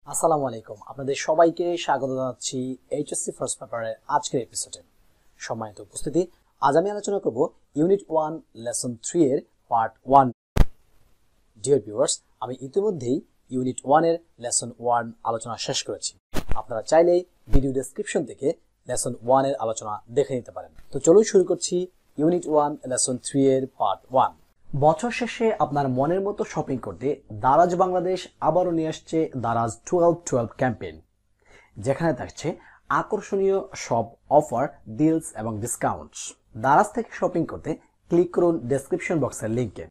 আসসালামু আলাইকুম আপনাদের সবাইকে স্বাগত জানাচ্ছি এইচএসসি ফার্স্ট পেপারের আজকের এপিসোডে। সম্মানিত উপস্থিতি, আজ আমি আলোচনা করব ইউনিট 1 লেসন 3 এর পার্ট 1। ডিয়ার ভিউয়ার্স, আমি ইতিমধ্যেই ইউনিট 1 এর লেসন 1 আলোচনা শেষ করেছি। আপনারা চাইলেই ভিডিও ডেসক্রিপশন থেকে লেসন 1 এর আলোচনা দেখে নিতে পারেন। তো চলুন শুরু করছি ইউনিট 1 লেসন 3 এর পার্ট 1। বছর শেষে আপনার মনের মতো শপিং করতে দারাজ বাংলাদেশ আবারও নিয়ে আসছে দারাজ 12-12 ক্যাম্পেইন, যেখানে থাকছে আকর্ষণীয় সব অফার, ডিলস এবং ডিসকাউন্টস। দারাজ থেকে শপিং করতে ক্লিক করুন ডেসক্রিপশন বক্সের লিংকে।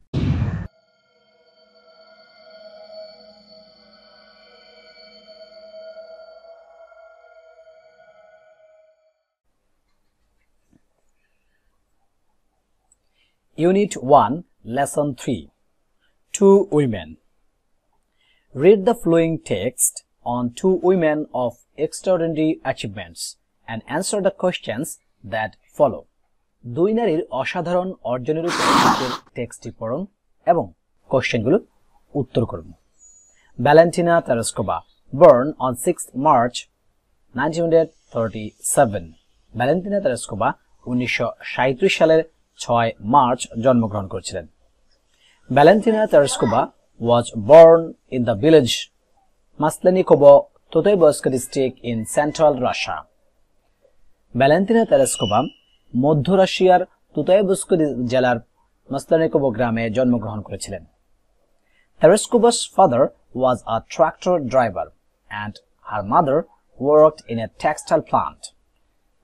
Unit 1, Lesson 3. Two Women. Read the following text on two women of extraordinary achievements and answer the questions that follow. দুই নারীর অসাধারণ অর্জনের উপর টেক্সটটি পড়ুন এবং কোশ্চেনগুলো উত্তর করুন। Valentina Tereshkova, born on 6th March 1937. Valentina Tereshkova 1937 সালের 6 মার্চ জন্মগ্রহণ করেছিলেন। Valentina Tereshkova was born in the village Maslenikovo, Totoyevsk district in central Russia. Valentina Tereshkova মধ্য রাশিয়ার তুতয়েভস্ক জেলার মাসলেনিকোভো গ্রামে জন্মগ্রহণ করেছিলেন। Tereshkova's father was a tractor driver and her mother worked in a textile plant.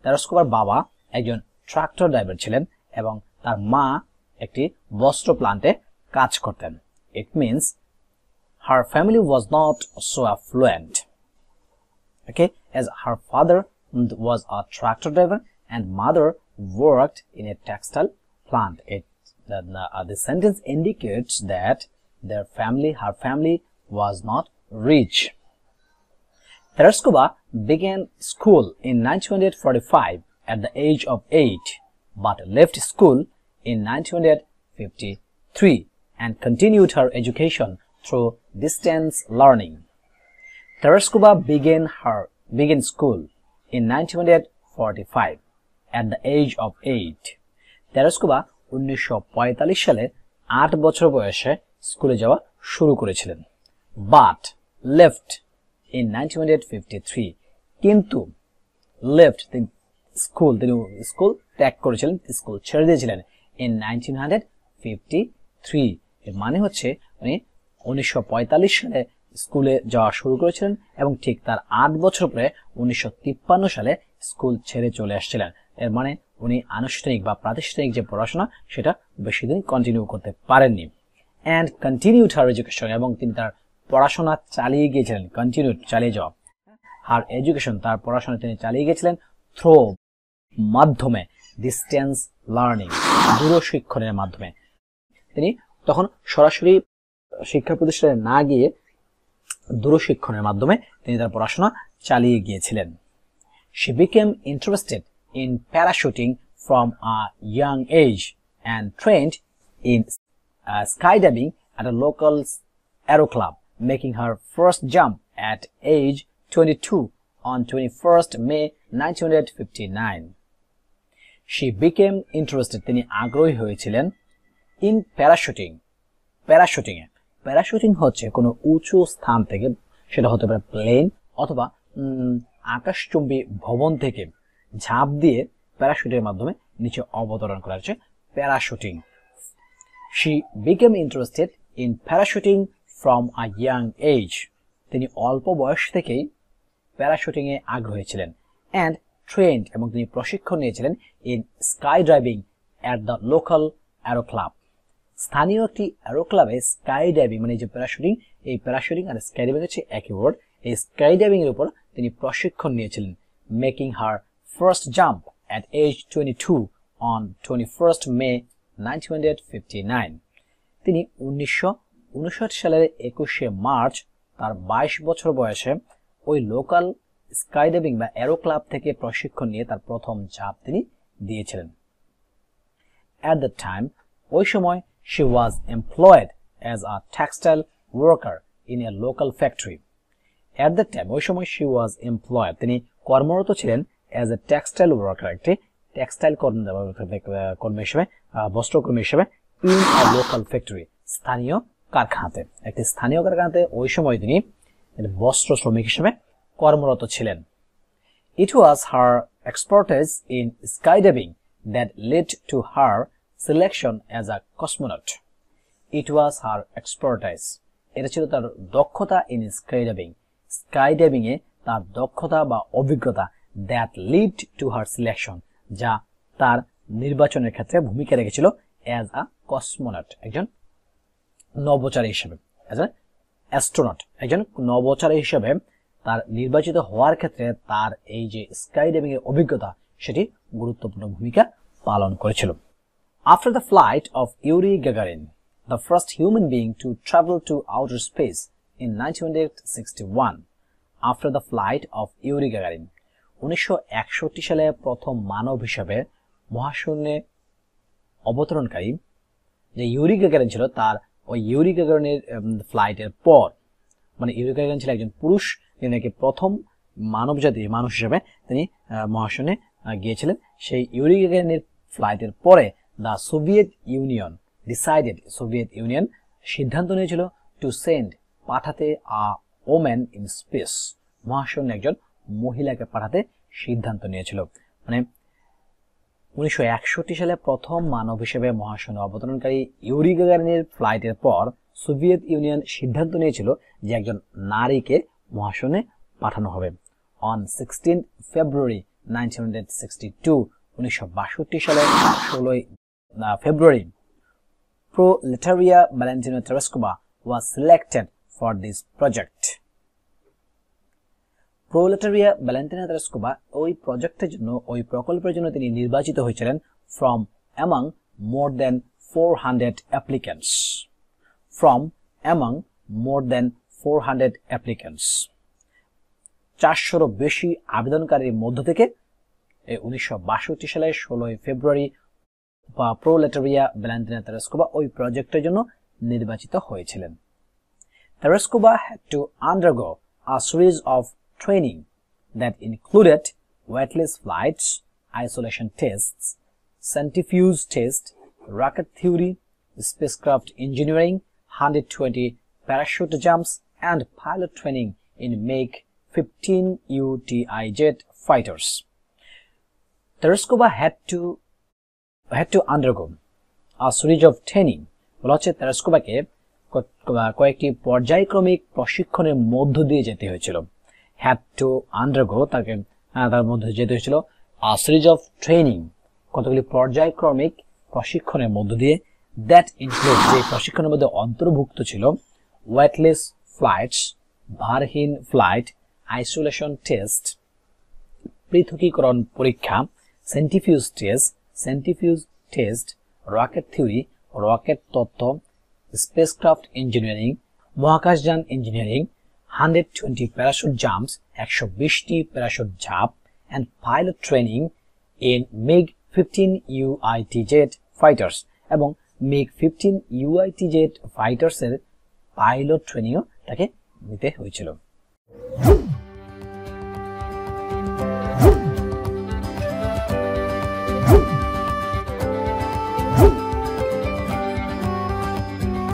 Tereshkovaর বাবা একজন ট্রাক্টর ড্রাইভার ছিলেন এবং তার মা একটি বস্ত্র প্লান্টে কাজ করতেন। It means her family was not so affluent. Okay, as her father was a tractor driver and mother worked in a textile plant. The sentence indicates that her family was not rich. Tereshkova began school in 1945 at the age of 8, but left school in 1953 and continued her education through distance learning. Tereshkova began school in 1945 at the age of 8. Tereshkova 1945 সালে 8 বছর বয়সে স্কুলে যাওয়া শুরু করেছিলেন। But left in 1953, কিন্তু left তিনি school ত্যাগ করেছিলেন, স্কুল ছেড়ে দিয়েছিলেন in 1953। এর মানে হচ্ছে উনি 1945 সালে স্কুলে যাওয়া শুরু করেছিলেন এবং ঠিক তার 8 বছর পরে 1953 সালে স্কুল ছেড়ে চলে আসছিলেন। এর মানে উনি আনুষ্ঠানিক বা প্রাতিষ্ঠানিক যে পড়াশোনা সেটা বেশি দিন কন্টিনিউ করতে পারেননি। and continued her education, এবং তিনি তার পড়াশোনা চালিয়ে গিয়েছিলেন, কন্টিনিউড চালিয়ে যাওয়া, her education তার পড়াশোনা তিনি চালিয়ে গিয়েছিলেন through মাধ্যমে, ডিস্টেন্স লার্নিং দূরশিক্ষণের মাধ্যমে। তিনি তখন সরাসরি শিক্ষা প্রতিষ্ঠানে না গিয়ে দূরশিক্ষণের মাধ্যমে তিনি তার পড়াশোনা চালিয়ে গিয়েছিলেন। She became interested in parachuting from a young age and trained in skydiving at a local aero club, making her first jump at age 22 on 21st May 1959. She became interested, তিনি আগ্রহী হয়েছিলেন in parachuting, প্যারাশুটিং হচ্ছে কোনো উঁচু স্থান থেকে, সেটা হতে পারে প্লেন অথবা আকাশচুম্বী ভবন থেকে ঝাঁপ দিয়ে প্যারাশুটের মাধ্যমে নিচে অবতরণ করা হচ্ছে parachuting. She became interested in parachuting from a young age. তিনি অল্প বয়স থেকেই প্যারাশুটিং এ আগ্রহী ছিলেন and trained, এবং তিনি প্রশিক্ষণ নিয়েছিলেন in skydiving at the local aero club. স্থানীয় একটি অ্যারো ক্লাবে স্কাই ডাইভিং, মানে যে প্যারাশুটিং, এই প্যারাশুটিং আর স্কাই ডাইভিং হচ্ছে একই ওয়ার্ড। এই স্কাই ডাইভিং এর উপর তিনি প্রশিক্ষণ নিয়েছিলেন, making her first jump at age 22 on 21st May 1959। তিনি 1959 সালের 21শে মার্চ তার 22 বছর বয়সে ওই লোকাল স্কাই ডাইভিং বা অ্যারো ক্লাব থেকে প্রশিক্ষণ নিয়ে তার প্রথম ঝাঁপ তিনি দিয়েছিলেন। At the time, ওই সময় she was employed as a textile worker in a local factory. At that time ওই সময় she was employed তিনি কর্মরত ছিলেন as a textile worker একটি টেক্সটাইল কর্মী হিসেবে বস্ত্রকর্মী হিসেবে in a local factory স্থানীয় কারখানাতে একটি স্থানীয় কারখানাতে ওই সময় তিনি বস্ত্র শ্রমিক হিসেবে কর্মরত ছিলেন It was her expertise in skydiving that led to her selection as a cosmonaut It was her expertise এটা ছিল তার দক্ষতা in skydiving এ তার দক্ষতা বা অভিজ্ঞতা that led to her selection যা তার নির্বাচনের ক্ষেত্রে ভূমিকা রেখেছিল as a cosmonaut একজন নভোচারী হিসেবে as an astronaut একজন নভোচারী হিসেবে তার নির্বাচিত হওয়ার ক্ষেত্রে তার এই যে স্কাইডাইভিং এর অভিজ্ঞতা সেটি গুরুত্বপূর্ণ ভূমিকা পালন করেছিল After the flight of Yuri Gagarin the first human being to travel to outer space in 1961 After the flight of Yuri Gagarin 1961 সালে প্রথম মানব হিসেবে মহাশূন্যে অবতরণকারী যে ইউরি গাগারিন ছিল তার ওই ইউরি গাগারিনের ফ্লাইটের পর মানে ইউরি গাগারিন ছিল একজন পুরুষ যিনি নাকি প্রথম মানবজাতি মানুষ হিসেবে তিনি মহাশূন্যে গিয়েছিলেন সেই ইউরি গাগারিনের ফ্লাইটের পরে দা সোভিয়েত ইউনিয়ন সিদ্ধান্ত নিয়েছিল টু সেন্ড পাঠাতে আ ওম্যান ইন স্পেস মহাশূন্যে একজন মহিলাকে পাঠাতে সিদ্ধান্ত নিয়েছিল মানে 1961 সালে প্রথম মানব হিসেবে মহাশূন্যে অবতরণকারী ইউরি গাগারিনের ফ্লাইটের পর সোভিয়েত ইউনিয়ন সিদ্ধান্ত নিয়েছিল যে একজন নারীকে মহাশূন্যে পাঠানো হবে অন 16 ফেব্রুয়ারি 1962 সালে 16 ফেব্রুয়ারি Proletaria Valentina Tereshkova was selected for this project Proletaria Valentina Tereshkova ওই প্রজেক্টের জন্য ওই প্রকল্পের জন্য তিনি নির্বাচিত হয়েছিলেন from among more than 400 applicants from among more than 400 applicants 400 এরও বেশি আবেদনকারীর মধ্য থেকে 1962 সালের 16 ফেব্রুয়ারি Proletaria Valentina Tereshkova ওই প্রজেক্টের জন্য নির্বাচিত হয়েছিলেন Tereshkova had to undergo a series of training that included weightless flights, isolation tests, centrifuge test, rocket theory, spacecraft engineering, 120 parachute jumps, and pilot training in MiG-15 UTI jet fighters. Tereshkova had to undergo a series of training. বলা হচ্ছে Tereshkovaকে কয়েকটি পর্যায়ক্রমিক প্রশিক্ষণের মধ্য দিয়ে যেতে হয়েছিল had to undergo তার মধ্যে যেতে হয়েছিল a series of training কতগুলি পর্যায়ক্রমিক প্রশিক্ষণের মধ্য দিয়ে that include যে প্রশিক্ষণের মধ্যে অন্তর্ভুক্ত ছিল weightless flights ভারহীন ফ্লাইট আইসোলেশন টেস্ট পৃথকীকরণ পরীক্ষা centrifuge test rocket theory rocket তত্ত্ব স্পেসক্রাফট ইঞ্জিনিয়ারিং মহাকাশযান ইঞ্জিনিয়ারিং 120 parachute jumps 120টি প্যারাশুট ঝাঁপ and pilot training in MiG-15 UIT jet fighters এবং MiG-15 UIT jet fighters এর পাইলট ট্রেনিংও তাকে নিতে হয়েছিল